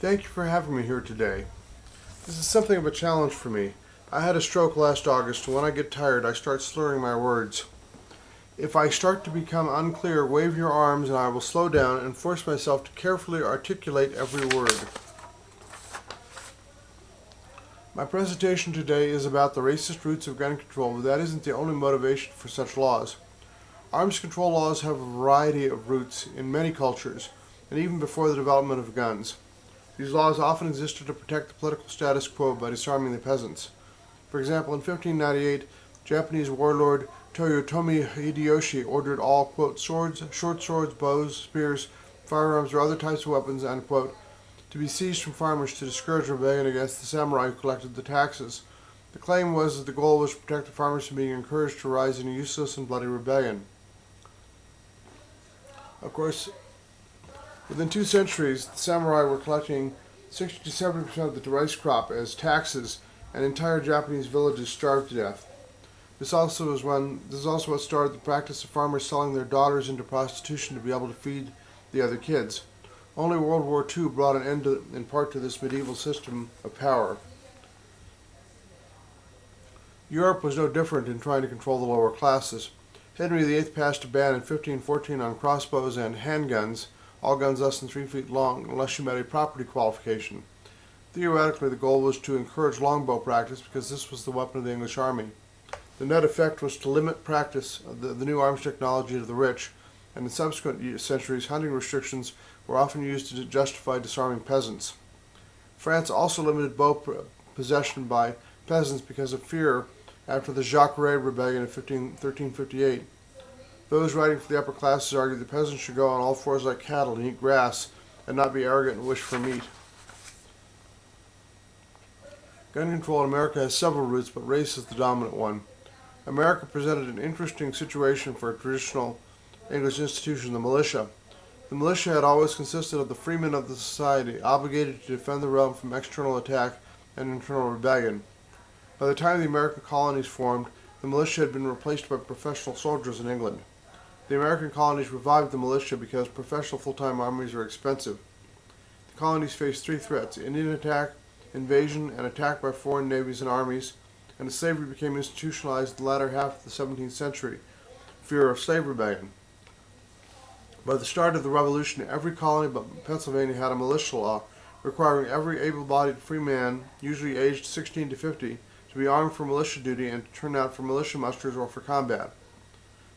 Thank you for having me here today. This is something of a challenge for me. I had a stroke last August, and when I get tired, I start slurring my words. If I start to become unclear, wave your arms and I will slow down and force myself to carefully articulate every word. My presentation today is about the racist roots of gun control, but that isn't the only motivation for such laws. Arms control laws have a variety of roots in many cultures, and even before the development of guns. These laws often existed to protect the political status quo by disarming the peasants. For example, in 1598, Japanese warlord Toyotomi Hideyoshi ordered all, quote, swords, short swords, bows, spears, firearms, or other types of weapons, unquote, to be seized from farmers to discourage rebellion against the samurai who collected the taxes. The claim was that the goal was to protect the farmers from being encouraged to rise in a useless and bloody rebellion. Of course, within 2 centuries, the samurai were collecting 60 to 70% of the rice crop as taxes, and entire Japanese villages starved to death. This is also what started the practice of farmers selling their daughters into prostitution to be able to feed the other kids. Only World War II brought an end in part to this medieval system of power. Europe was no different in trying to control the lower classes. Henry VIII passed a ban in 1514 on crossbows and handguns, all guns less than 3 feet long, unless you met a property qualification. Theoretically, the goal was to encourage longbow practice because this was the weapon of the English army. The net effect was to limit practice of the new arms technology to the rich, and in subsequent centuries, hunting restrictions were often used to justify disarming peasants. France also limited bow possession by peasants because of fear after the Jacqueray Rebellion of 1358. Those writing for the upper classes argued that peasants should go on all fours like cattle and eat grass, and not be arrogant and wish for meat. Gun control in America has several roots, but race is the dominant one. America presented an interesting situation for a traditional English institution, the militia. The militia had always consisted of the freemen of the society, obligated to defend the realm from external attack and internal rebellion. By the time the American colonies formed, the militia had been replaced by professional soldiers in England. The American colonies revived the militia because professional full-time armies are expensive. The colonies faced 3 threats: Indian attack, invasion, and attack by foreign navies and armies, and as slavery became institutionalized in the latter half of the 17th century, fear of slave rebellion. By the start of the Revolution, every colony but Pennsylvania had a militia law requiring every able-bodied free man, usually aged 16 to 50, to be armed for militia duty and to turn out for militia musters or for combat.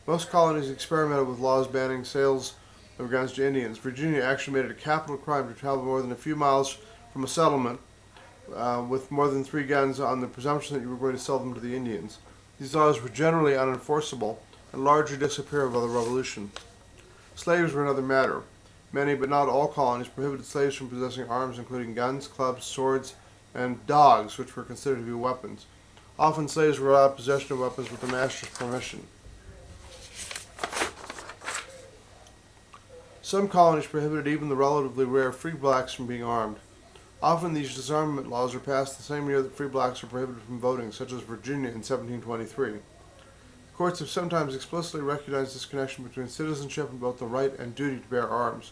Most colonies experimented with laws banning sales of guns to Indians. Virginia actually made it a capital crime to travel more than a few miles from a settlement with more than 3 guns on the presumption that you were going to sell them to the Indians. These laws were generally unenforceable and largely disappeared by the Revolution. Slaves were another matter. Many, but not all, colonies prohibited slaves from possessing arms, including guns, clubs, swords, and dogs, which were considered to be weapons. Often slaves were allowed possession of weapons with the master's permission. Some colonies prohibited even the relatively rare free blacks from being armed. Often these disarmament laws were passed the same year that free blacks were prohibited from voting, such as Virginia in 1723. Courts have sometimes explicitly recognized this connection between citizenship and both the right and duty to bear arms.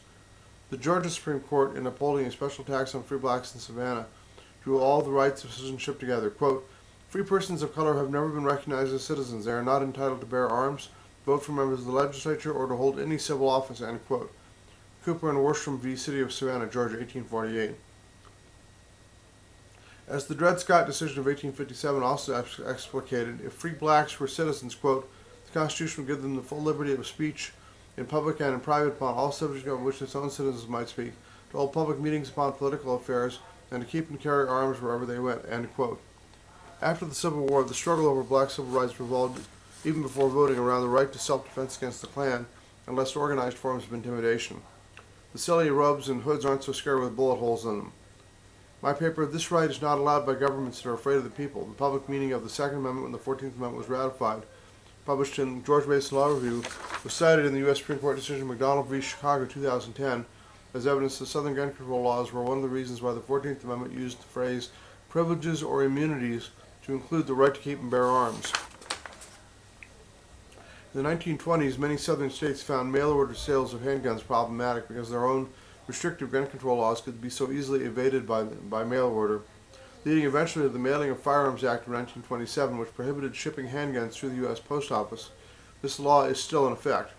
The Georgia Supreme Court, in upholding a special tax on free blacks in Savannah, drew all the rights of citizenship together. Quote, free persons of color have never been recognized as citizens. They are not entitled to bear arms, vote for members of the legislature, or to hold any civil office, end quote. Cooper and Worstrom v. City of Savannah, Georgia, 1848. As the Dred Scott decision of 1857 also explicated, if free blacks were citizens, quote, the Constitution would give them the full liberty of speech in public and in private upon all subjects of which its own citizens might speak, to hold public meetings upon political affairs, and to keep and carry arms wherever they went, end quote. After the Civil War, the struggle over black civil rights revolved, even before voting, around the right to self-defense against the Klan and less organized forms of intimidation. The silly robes and hoods aren't so scary with bullet holes in them. My paper, This Right is Not Allowed by Governments That Are Afraid of the People, the public meaning of the Second Amendment when the 14th Amendment was ratified, published in George Mason Law Review, was cited in the U.S. Supreme Court decision McDonald v. Chicago 2010 as evidence that Southern gun control laws were one of the reasons why the 14th Amendment used the phrase privileges or immunities to include the right to keep and bear arms. In the 1920s, many southern states found mail-order sales of handguns problematic because their own restrictive gun control laws could be so easily evaded by mail order, leading eventually to the Mailing of Firearms Act of 1927, which prohibited shipping handguns through the U.S. Post Office. This law is still in effect.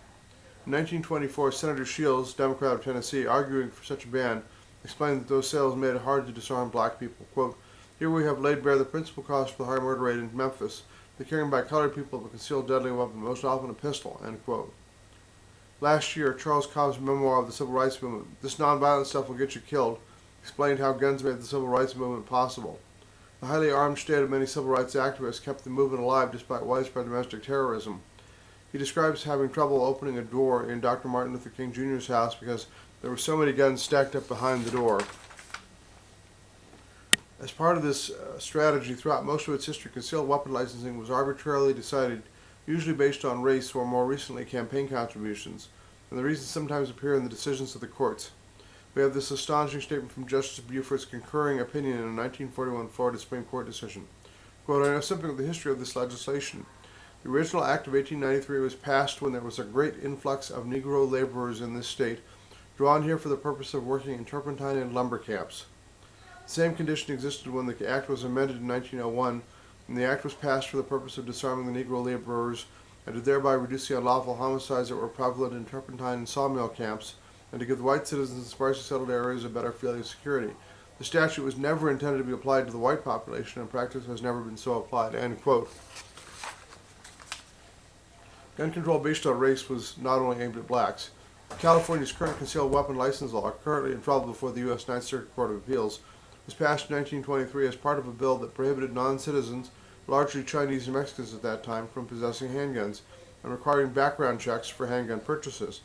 In 1924, Senator Shields, Democrat of Tennessee, arguing for such a ban, explained that those sales made it hard to disarm black people. Quote, "Here we have laid bare the principal cause for the high murder rate in Memphis, the carrying by colored people of a concealed deadly weapon, most often a pistol." End quote. Last year, Charles Cobb's memoir of the Civil Rights Movement, "This Nonviolent Stuff Will Get You Killed," explained how guns made the Civil Rights Movement possible. The highly armed state of many civil rights activists kept the movement alive despite widespread domestic terrorism. He describes having trouble opening a door in Dr. Martin Luther King Jr.'s house because there were so many guns stacked up behind the door. As part of this strategy, throughout most of its history, concealed weapon licensing was arbitrarily decided, usually based on race or more recently campaign contributions, and the reasons sometimes appear in the decisions of the courts. We have this astonishing statement from Justice Buford's concurring opinion in a 1941 Florida Supreme Court decision. Quote, "I know something of the history of this legislation. The original Act of 1893 was passed when there was a great influx of Negro laborers in this state, drawn here for the purpose of working in turpentine and lumber camps. The same condition existed when the Act was amended in 1901, and the Act was passed for the purpose of disarming the Negro laborers and to thereby reduce the unlawful homicides that were prevalent in turpentine and sawmill camps, and to give the white citizens in sparsely settled areas a better feeling of security. The statute was never intended to be applied to the white population, and practice has never been so applied." End quote. Gun control based on race was not only aimed at blacks. California's current concealed weapon license law, currently in trouble before the U.S. Ninth Circuit Court of Appeals, was passed in 1923 as part of a bill that prohibited non-citizens, largely Chinese and Mexicans at that time, from possessing handguns and requiring background checks for handgun purchases.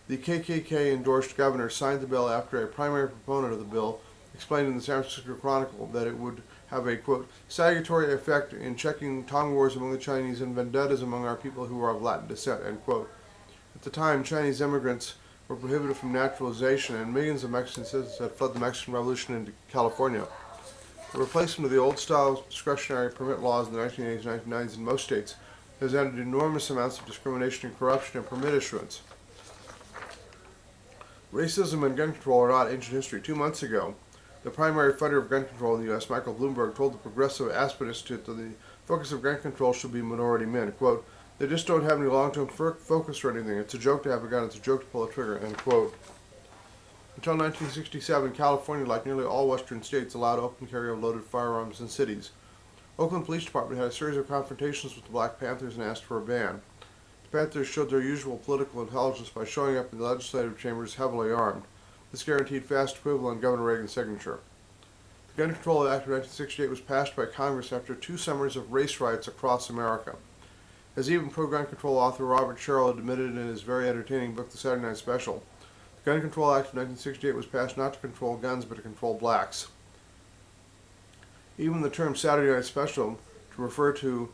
The KKK-endorsed governor signed the bill after a primary proponent of the bill explained in the San Francisco Chronicle that it would have a, quote, "salutary effect in checking tongue wars among the Chinese and vendettas among our people who are of Latin descent," end quote. At the time, Chinese immigrants were prohibited from naturalization, and millions of Mexican citizens had fled the Mexican Revolution into California. The replacement of the old-style discretionary permit laws in the 1980s and 1990s in most states has added enormous amounts of discrimination and corruption in permit issuance. Racism and gun control are not ancient history. 2 months ago, the primary fighter of gun control in the U.S., Michael Bloomberg, told the Progressive Aspen Institute that the focus of gun control should be minority men. Quote, "They just don't have any long-term focus or anything. It's a joke to have a gun. It's a joke to pull a trigger," end quote. Until 1967, California, like nearly all western states, allowed open carry of loaded firearms in cities. Oakland Police Department had a series of confrontations with the Black Panthers and asked for a ban. The Panthers showed their usual political intelligence by showing up in the legislative chambers heavily armed. This guaranteed fast approval on Governor Reagan's signature. The Gun Control Act of 1968 was passed by Congress after 2 summers of race riots across America. As even pro-gun control author Robert Sherrill admitted in his very entertaining book, The Saturday Night Special, the Gun Control Act of 1968 was passed not to control guns, but to control blacks. Even the term Saturday Night Special, to refer to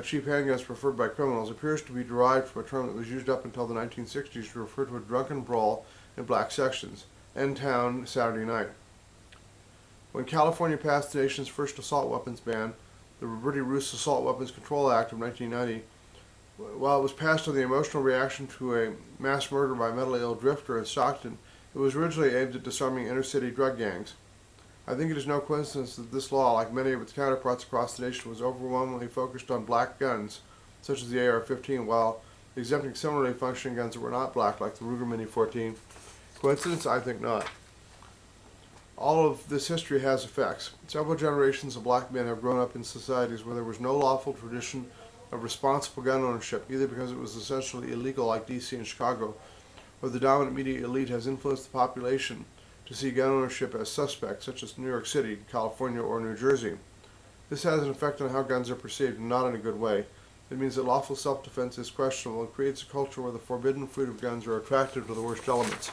cheap handguns preferred by criminals, appears to be derived from a term that was used up until the 1960s to refer to a drunken brawl in black sections. End town Saturday night. When California passed the nation's first assault weapons ban, the Roberti Roos Assault Weapons Control Act of 1990, while it was passed on the emotional reaction to a mass murder by a mentally ill drifter in Stockton, it was originally aimed at disarming inner-city drug gangs. I think it is no coincidence that this law, like many of its counterparts across the nation, was overwhelmingly focused on black guns, such as the AR-15, while exempting similarly functioning guns that were not black, like the Ruger Mini-14. Coincidence? I think not. All of this history has effects. Several generations of black men have grown up in societies where there was no lawful tradition of responsible gun ownership, either because it was essentially illegal like D.C. and Chicago, or the dominant media elite has influenced the population to see gun ownership as suspect, such as New York City, California, or New Jersey. This has an effect on how guns are perceived, and not in a good way. It means that lawful self-defense is questionable and creates a culture where the forbidden fruit of guns are attractive to the worst elements.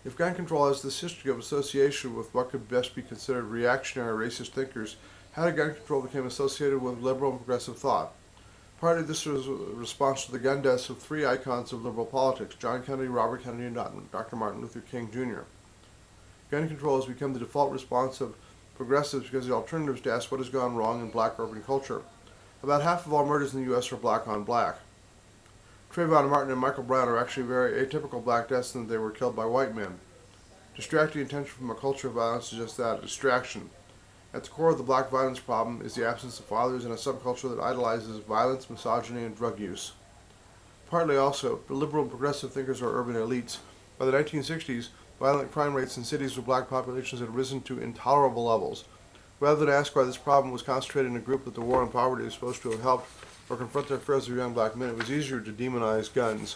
If gun control has this history of association with what could best be considered reactionary racist thinkers, how did gun control become associated with liberal and progressive thought? Partly this was a response to the gun deaths of 3 icons of liberal politics, John Kennedy, Robert Kennedy, and Dr. Martin Luther King Jr. Gun control has become the default response of progressives because the alternatives to ask what has gone wrong in black urban culture. About half of all murders in the U.S. are black on black. Trayvon Martin and Michael Brown are actually very atypical black deaths in that they were killed by white men. Distracting attention from a culture of violence is just that, a distraction. At the core of the black violence problem is the absence of fathers in a subculture that idolizes violence, misogyny, and drug use. Partly also, the liberal and progressive thinkers are urban elites. By the 1960s, violent crime rates in cities with black populations had risen to intolerable levels. Rather than ask why this problem was concentrated in a group that the war on poverty is supposed to have helped, or confront their fears of young black men, it was easier to demonize guns.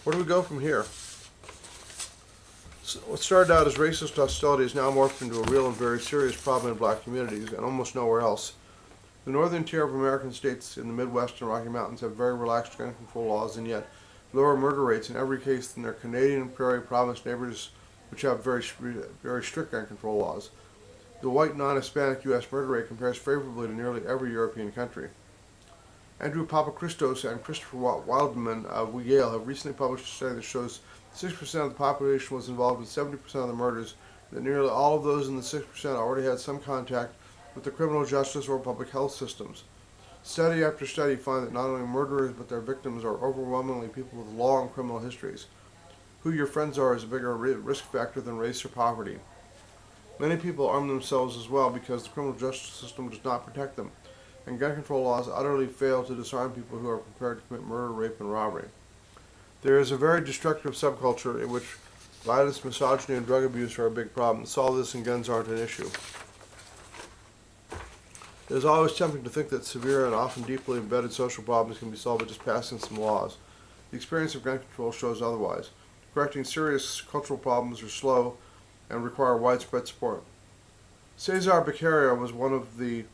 Where do we go from here? So what started out as racist hostility has now morphed into a real and very serious problem in black communities, and almost nowhere else. The northern tier of American states in the Midwest and Rocky Mountains have very relaxed gun control laws and yet lower murder rates in every case than their Canadian and Prairie Province neighbors, which have very strict gun control laws. The white non-Hispanic U.S. murder rate compares favorably to nearly every European country. Andrew Papachristos and Christopher Wildman of Yale have recently published a study that shows 6% of the population was involved in 70% of the murders, and that nearly all of those in the 6% already had some contact with the criminal justice or public health systems. Study after study find that not only murderers but their victims are overwhelmingly people with long criminal histories. Who your friends are is a bigger risk factor than race or poverty. Many people arm themselves as well because the criminal justice system does not protect them, and gun control laws utterly fail to disarm people who are prepared to commit murder, rape, and robbery. There is a very destructive subculture in which violence, misogyny, and drug abuse are a big problem. To solve this, and guns aren't an issue. It is always tempting to think that severe and often deeply embedded social problems can be solved by just passing some laws. The experience of gun control shows otherwise. Correcting serious cultural problems are slow and require widespread support. Cesar Beccaria was one of the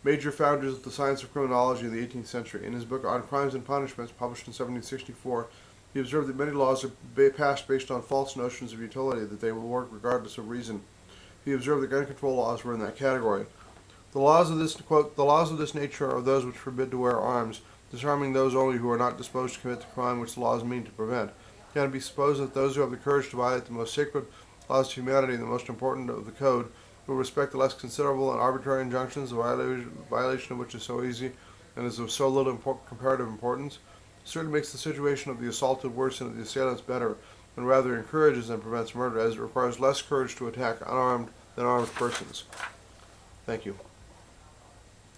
major founders of the science of criminology in the 18th century. In his book On Crimes and Punishments, published in 1764, he observed that many laws are passed based on false notions of utility, that they will work regardless of reason. He observed that gun control laws were in that category. The laws of this, quote, the laws of this nature are those which forbid to wear arms, disarming those only who are not disposed to commit the crime which the laws mean to prevent. Can it be supposed that those who have the courage to violate the most sacred laws of humanity and the most important of the code will respect the less considerable and arbitrary injunctions, the violation of which is so easy and is of so little comparative importance? It certainly makes the situation of the assaulted worse and of the assailants better, and rather encourages and prevents murder, as it requires less courage to attack unarmed than armed persons. Thank you.